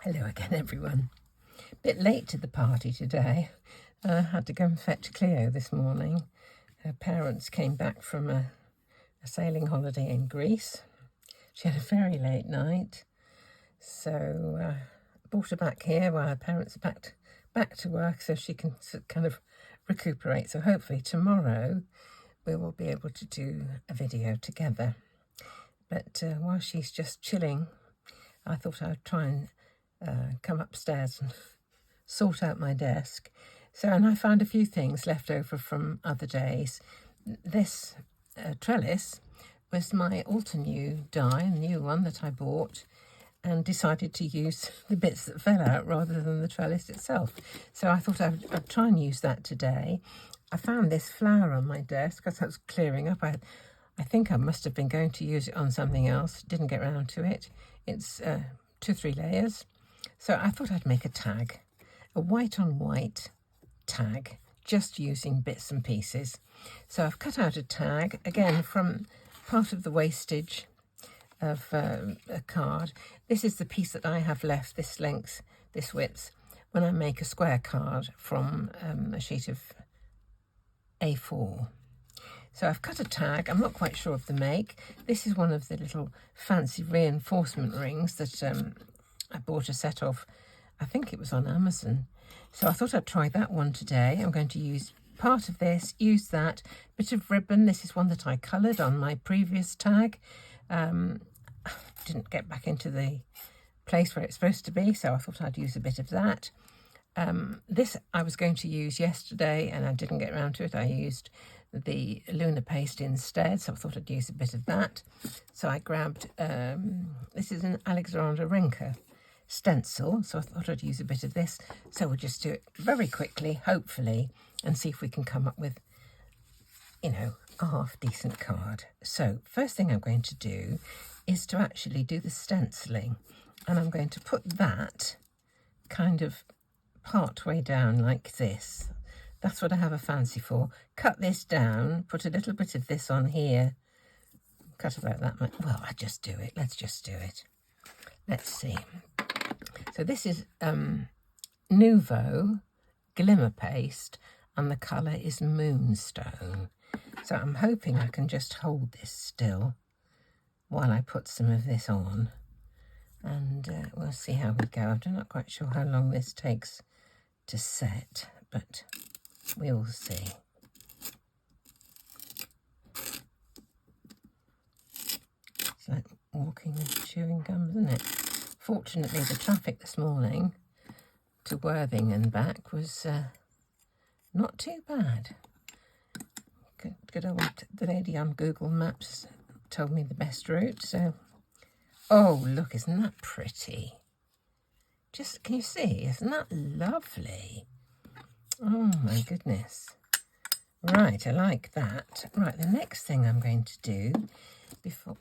Hello again, everyone. Bit late to the party today. I had to go and fetch Cleo this morning. Her parents came back from a sailing holiday in Greece. She had a very late night, so I brought her back here while her parents are back to work so she can kind of recuperate. So hopefully tomorrow we will be able to do a video together. But while she's just chilling, I thought I'd try and come upstairs and sort out my desk. And I found a few things left over from other days. This trellis was my Altenew die, a new one that I bought, and decided to use the bits that fell out rather than the trellis itself. So I thought I'd try and use that today. I found this flower on my desk as I was clearing up. I think I must have been going to use it on something else, didn't get round to it. It's 2-3 layers. So I thought I'd make a tag, a white on white tag, just using bits and pieces. So I've cut out a tag, again from part of the wastage of a card. This is the piece that I have left, this length, this width, when I make a square card from a sheet of A4. So I've cut a tag. I'm not quite sure of the make. This is one of the little fancy reinforcement rings that I bought a set of, I think it was on Amazon. So I thought I'd try that one today. I'm going to use part of this, use that bit of ribbon. This is one that I coloured on my previous tag. Didn't get back into the place where it's supposed to be, so I thought I'd use a bit of that. This I was going to use yesterday and I didn't get around to it. I used the Lunar paste instead, so I thought I'd use a bit of that. So I grabbed, this is an Alexandra Renke stencil, so I thought I'd use a bit of this. So we'll just do it very quickly, hopefully, and see if we can come up with, you know, a half decent card. So first thing I'm going to do is to actually do the stenciling, and I'm going to put that kind of part way down like this. That's what I have a fancy for. Cut this down, put a little bit of this on here, cut about that much. Well, I just do it. Let's just do it. Let's see. So this is Nuvo Glimmer paste, and the colour is Moonstone. So I'm hoping I can just hold this still while I put some of this on, and we'll see how we go. I'm not quite sure how long this takes to set, but we will see. It's like walking and chewing gum, isn't it? Fortunately, the traffic this morning to Worthing and back was not too bad. Good old the lady on Google Maps told me the best route. So, oh look, isn't that pretty? Just, can you see? Isn't that lovely? Oh my goodness. Right, I like that. Right, the next thing I'm going to do, before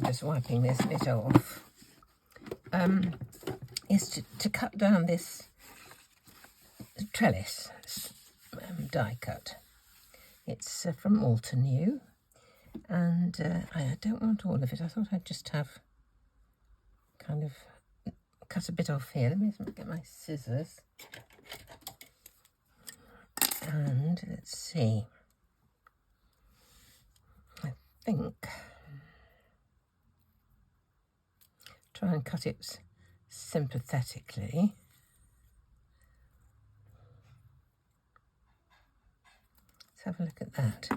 just wiping this bit off, is to cut down this trellis die cut. It's from Altenew, and I don't want all of it. I thought I'd just have kind of cut a bit off here. Let me get my scissors. And let's see, I think, try and cut it sympathetically. Let's have a look at that.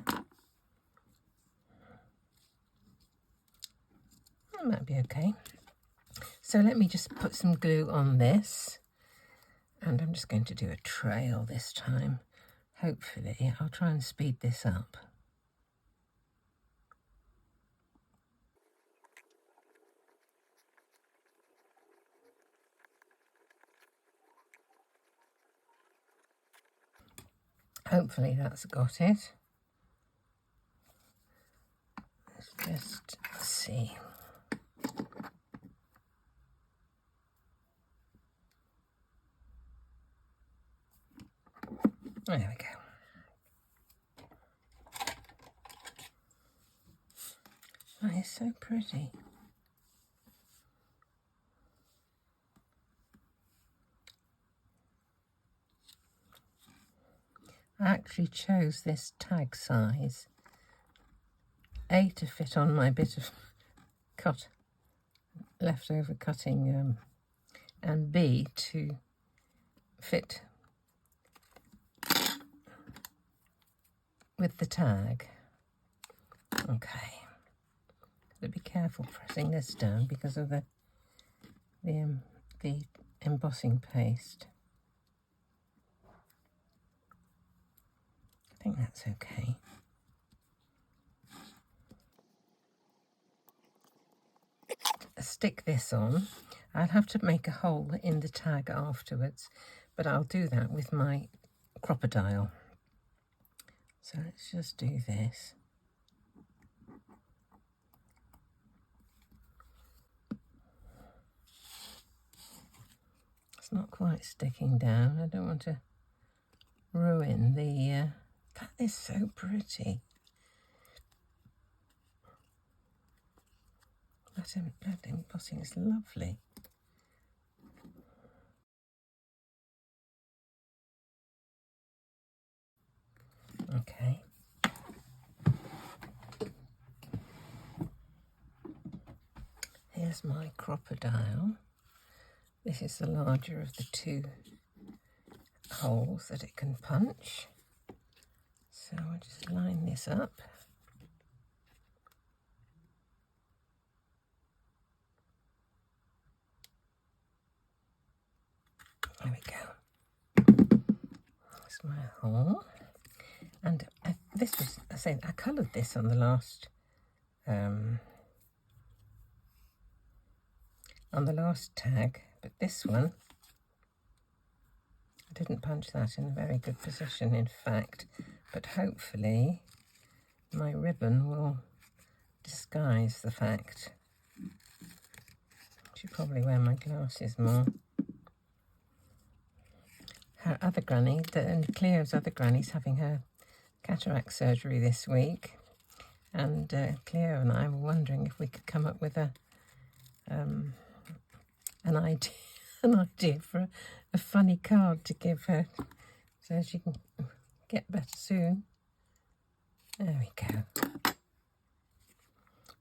That might be okay. So let me just put some glue on this, and I'm just going to do a trail this time. Hopefully, I'll try and speed this up. Hopefully that's got it. Let's just see. There we go. That is so pretty. I actually chose this tag size, A, to fit on my bit of leftover cutting, and B, to fit with the tag. Okay, gotta be careful pressing this down because of the embossing paste. I think that's okay. Stick this on. I'll have to make a hole in the tag afterwards, but I'll do that with my crocodile. So let's just do this. It's not quite sticking down. I don't want to ruin the... that is so pretty. That embossing is lovely. Okay. Here's my crocodile. This is the larger of the two holes that it can punch. So I'll just line this up. There we go. That's my hole. And this was, I coloured this on the last tag, but this one, I didn't punch that in a very good position, in fact, but hopefully my ribbon will disguise the fact. I should probably wear my glasses more. Her other granny, Cleo's other granny's having her cataract surgery this week, and Cleo and I were wondering if we could come up with an idea for a funny card to give her so she can get better soon. There we go.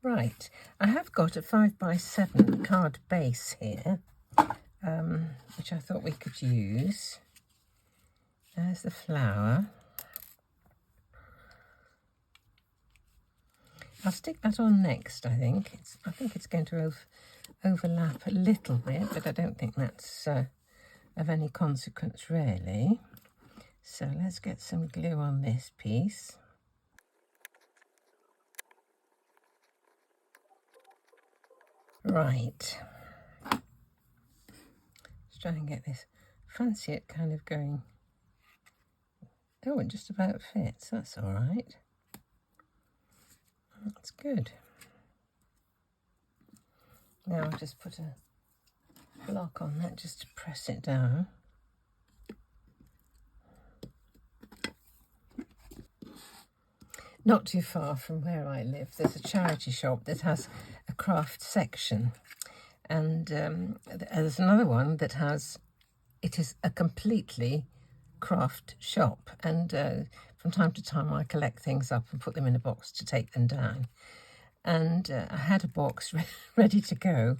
Right, I have got a 5x7 card base here, which I thought we could use. There's the flower. I'll stick that on next, I think. I think it's going to overlap a little bit, but I don't think that's of any consequence, really. So let's get some glue on this piece. Right. Let's try and get this. Fancy it kind of going... Oh, it just about fits. That's all right. That's good. Now I'll just put a block on that just to press it down. Not too far from where I live, there's a charity shop that has a craft section, and there's another one that has, it is a completely craft shop, and from time to time I collect things up and put them in a box to take them down. And I had a box ready to go,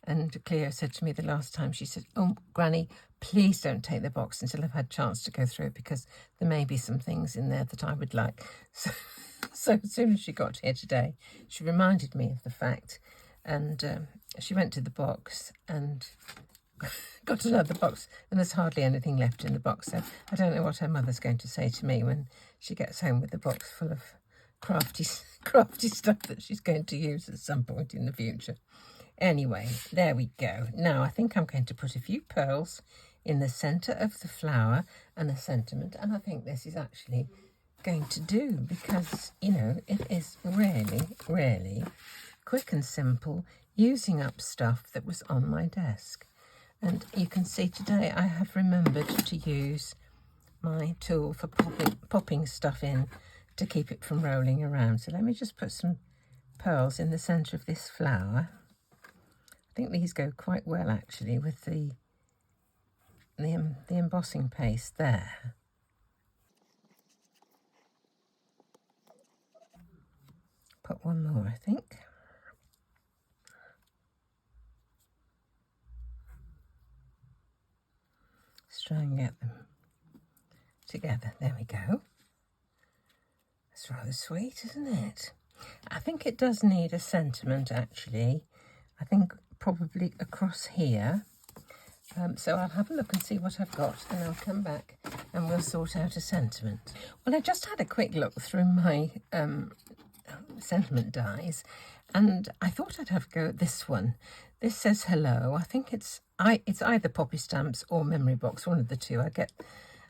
and Cleo said to me the last time, she said, "Oh, Granny, please don't take the box until I've had a chance to go through it, because there may be some things in there that I would like." So as soon as she got here today, she reminded me of the fact, and she went to the box and got another box, and there's hardly anything left in the box. So I don't know what her mother's going to say to me when she gets home with the box full of crafty stuff that she's going to use at some point in the future. Anyway, there we go. Now I think I'm going to put a few pearls in the centre of the flower and the sentiment, and I think this is actually going to do, because, you know, it is really, really quick and simple, using up stuff that was on my desk. And you can see today I have remembered to use my tool for popping stuff in to keep it from rolling around. So let me just put some pearls in the centre of this flower. I think these go quite well actually with the embossing paste there. put one more, I think. Let's try and get them together. There we go. That's rather sweet, isn't it? I think it does need a sentiment, actually. I think probably across here. So I'll have a look and see what I've got, and I'll come back and we'll sort out a sentiment. Well, I just had a quick look through my sentiment dies, and I thought I'd have a go at this one. This says hello. I think it's either Poppy Stamps or Memory Box, one of the two. I get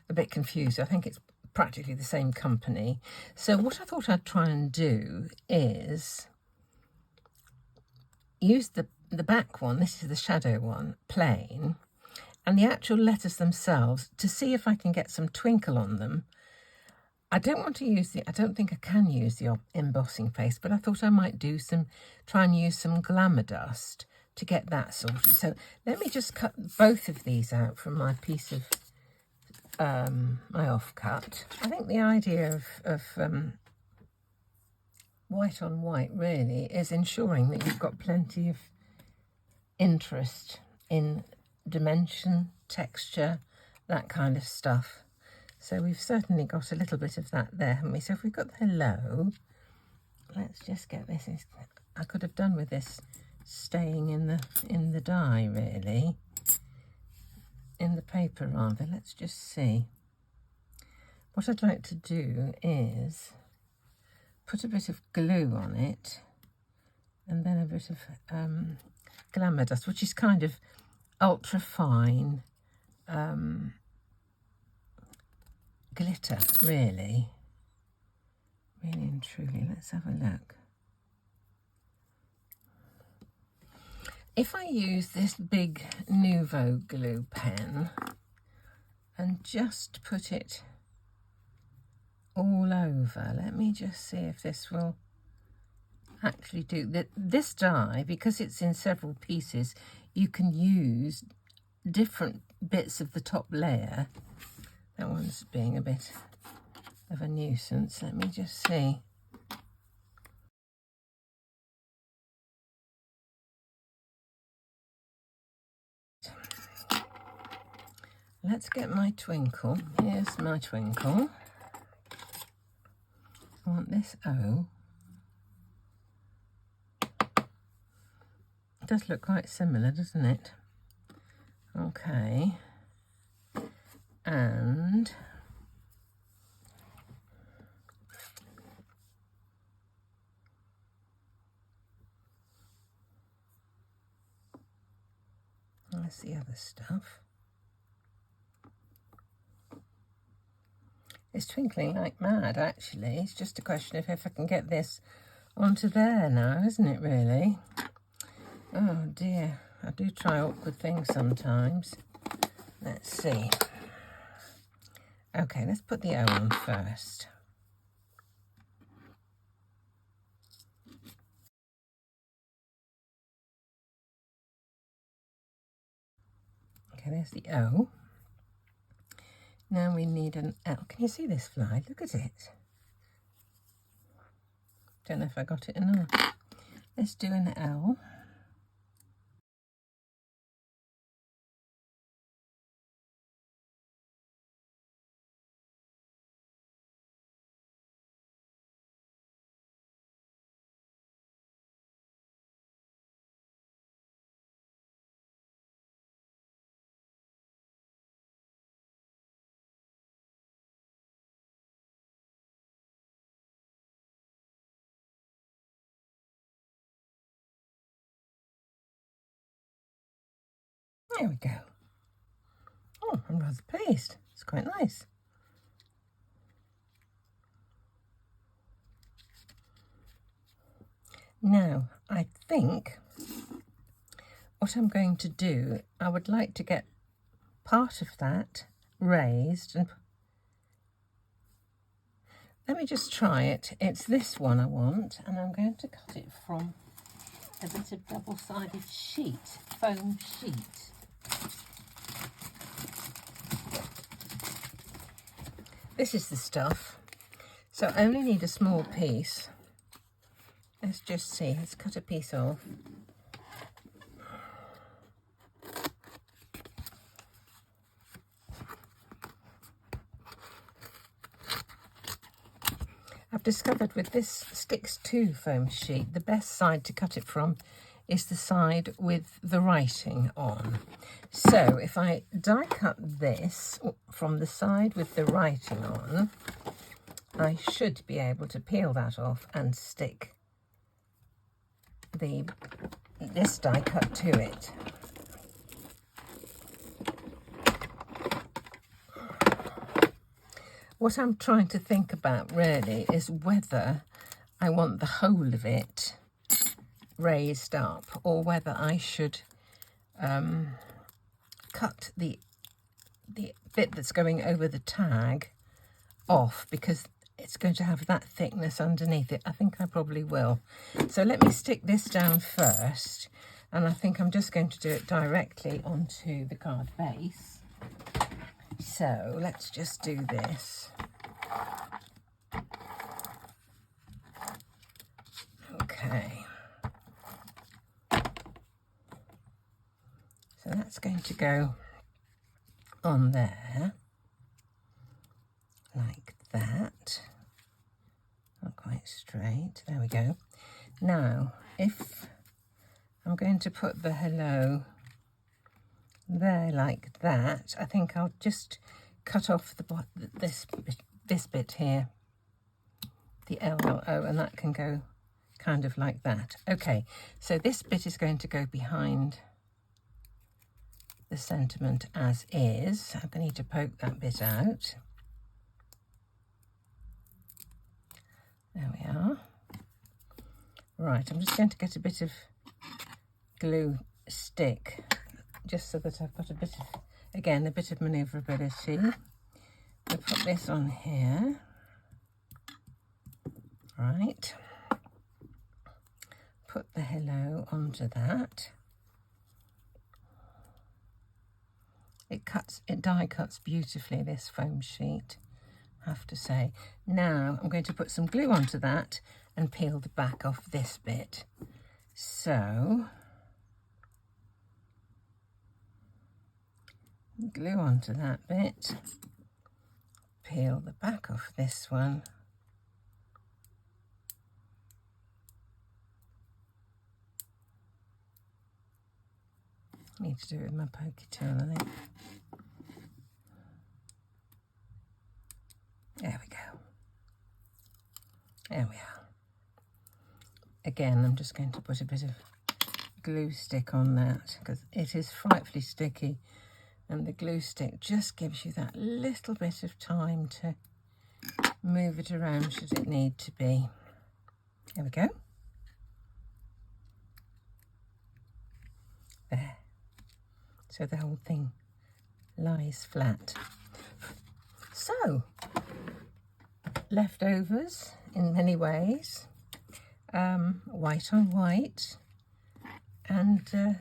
a bit confused. I think it's practically the same company. So what I thought I'd try and do is use the back one, this is the shadow one, plain, and the actual letters themselves to see if I can get some twinkle on them. I don't want to use I don't think I can use the embossing paste, but I thought I might try and use some Glamour Dust to get that sorted. So let me just cut both of these out from my piece of, my offcut. I think the idea of white on white really is ensuring that you've got plenty of interest in dimension, texture, that kind of stuff. So we've certainly got a little bit of that there, haven't we? So if we've got the hello, let's just get this. I could have done with this staying in the die, really. In the paper, rather. Let's just see. What I'd like to do is put a bit of glue on it, and then a bit of Glamour Dust, which is kind of ultra fine glitter, really and truly. Let's have a look. If I use this big Nuvo glue pen and just put it all over, let me just see if this will actually do that. This die, because it's in several pieces, you can use different bits of the top layer. That one's being a bit of a nuisance. Let me just see. Let's get my twinkle. Here's my twinkle. I want this O. It does look quite similar, doesn't it? Okay. And there's the other stuff. It's twinkling like mad, actually. It's just a question of if I can get this onto there now, isn't it, really? Oh, dear. I do try awkward things sometimes. Let's see. Okay, let's put the O on first. Okay, there's the O. Now we need an L. Can you see this fly? Look at it. Don't know if I got it enough. Let's do an L. There we go. Oh, I'm rather pleased. It's quite nice. Now, I think what I'm going to do, I would like to get part of that raised, and let me just try it. It's this one I want, and I'm going to cut it from a bit of double-sided sheet, foam sheet. This is the stuff, so I only need a small piece. Let's just see. Let's cut a piece off. I've discovered with this Sticks 2 foam sheet, the best side to cut it from is the side with the writing on. So if I die cut this from the side with the writing on, I should be able to peel that off and stick this die cut to it. What I'm trying to think about really is whether I want the whole of it raised up or whether I should cut the bit that's going over the tag off, because it's going to have that thickness underneath it. I think I probably will. So let me stick this down first, and I think I'm just going to do it directly onto the card base. So let's just do this. Okay. So that's going to go on there, like that. Not quite straight. There we go. Now, if I'm going to put the hello there like that, I think I'll just cut off this bit here, the LLO, and that can go kind of like that. Okay, so this bit is going to go behind the sentiment as is. I'm going to need to poke that bit out. There we are. Right, I'm just going to get a bit of glue stick, just so that I've got a bit of, again, a bit of manoeuvrability. We'll put this on here. Right. Put the hello onto that. It die cuts beautifully, this foam sheet, I have to say. Now I'm going to put some glue onto that and peel the back off this bit. So glue onto that bit, peel the back off this one, need to do it with my pokey tool, I think. There we go. There we are. Again, I'm just going to put a bit of glue stick on that because it is frightfully sticky, and the glue stick just gives you that little bit of time to move it around should it need to be. There we go. There. So the whole thing lies flat. So, leftovers in many ways, white on white, and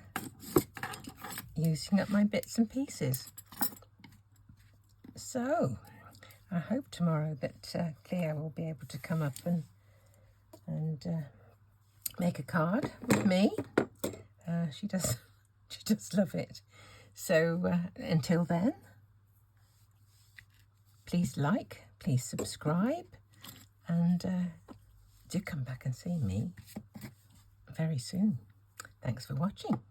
using up my bits and pieces. So, I hope tomorrow that Cleo will be able to come up and make a card with me. She does love it. So until then, please like, please subscribe, and do come back and see me very soon. Thanks for watching.